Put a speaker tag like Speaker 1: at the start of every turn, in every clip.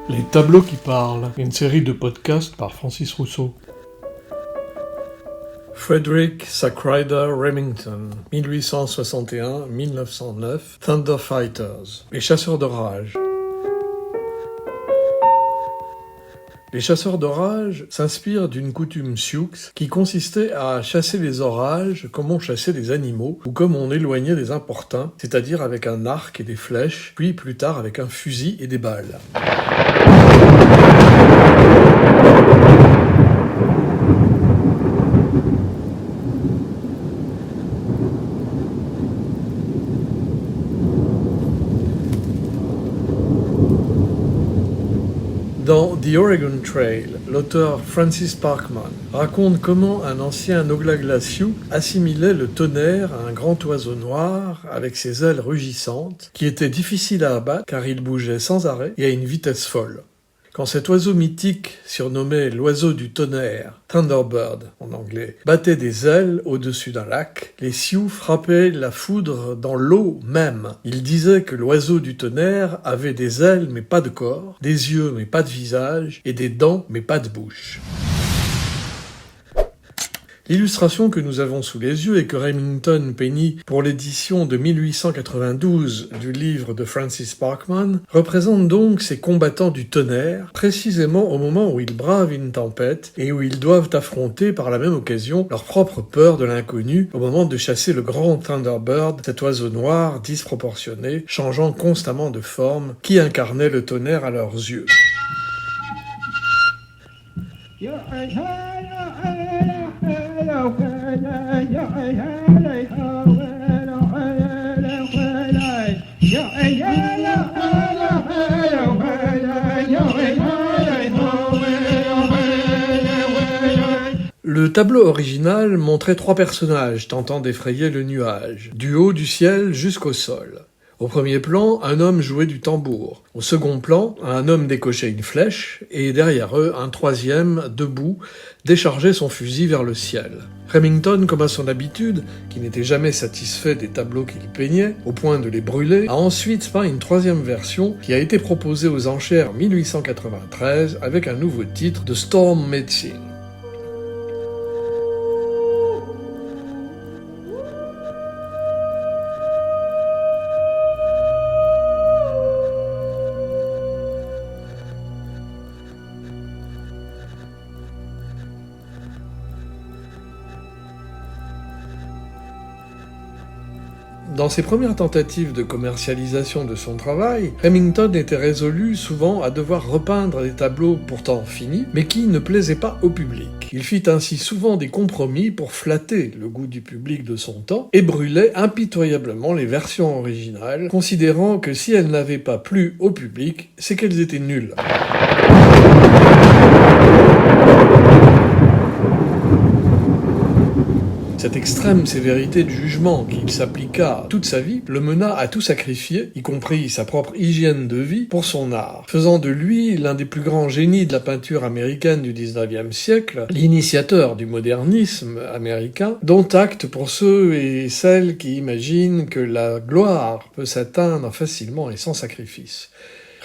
Speaker 1: Les tableaux qui parlent, une série de podcasts par Francis Rousseau. Frederick Sackrider Remington, 1861-1909, Thunder Fighters, les chasseurs d'orage. Les chasseurs d'orage s'inspirent d'une coutume sioux qui consistait à chasser les orages comme on chassait des animaux ou comme on éloignait des importuns, c'est-à-dire avec un arc et des flèches, puis plus tard avec un fusil et des balles. Dans The Oregon Trail, l'auteur Francis Parkman raconte comment un ancien Oglala Sioux assimilait le tonnerre à un grand oiseau noir avec ses ailes rugissantes qui étaient difficiles à abattre car il bougeait sans arrêt et à une vitesse folle. Quand cet oiseau mythique, surnommé l'oiseau du tonnerre, Thunderbird en anglais, battait des ailes au-dessus d'un lac, les Sioux frappaient la foudre dans l'eau même. Ils disaient que l'oiseau du tonnerre avait des ailes mais pas de corps, des yeux mais pas de visage, et des dents mais pas de bouche. L'illustration que nous avons sous les yeux et que Remington peignit pour l'édition de 1892 du livre de Francis Parkman représente donc ces combattants du tonnerre, précisément au moment où ils bravent une tempête et où ils doivent affronter par la même occasion leur propre peur de l'inconnu au moment de chasser le grand Thunderbird, cet oiseau noir disproportionné, changeant constamment de forme, qui incarnait le tonnerre à leurs yeux. Le tableau original montrait trois personnages tentant d'effrayer le nuage, du haut du ciel jusqu'au sol. Au premier plan, un homme jouait du tambour. Au second plan, un homme décochait une flèche, et derrière eux, un troisième, debout, déchargeait son fusil vers le ciel. Remington, comme à son habitude, qui n'était jamais satisfait des tableaux qu'il peignait, au point de les brûler, a ensuite peint une troisième version qui a été proposée aux enchères en 1893 avec un nouveau titre de Storm Medicine. Dans ses premières tentatives de commercialisation de son travail, Remington était résolu souvent à devoir repeindre des tableaux pourtant finis, mais qui ne plaisaient pas au public. Il fit ainsi souvent des compromis pour flatter le goût du public de son temps et brûlait impitoyablement les versions originales, considérant que si elles n'avaient pas plu au public, c'est qu'elles étaient nulles. Cette extrême sévérité de jugement qu'il s'appliqua toute sa vie le mena à tout sacrifier, y compris sa propre hygiène de vie, pour son art, faisant de lui l'un des plus grands génies de la peinture américaine du XIXe siècle, l'initiateur du modernisme américain, dont acte pour ceux et celles qui imaginent que la gloire peut s'atteindre facilement et sans sacrifice.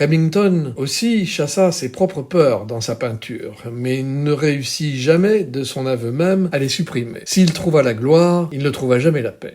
Speaker 1: Remington aussi chassa ses propres peurs dans sa peinture, mais ne réussit jamais, de son aveu même, à les supprimer. S'il trouva la gloire, il ne trouva jamais la paix.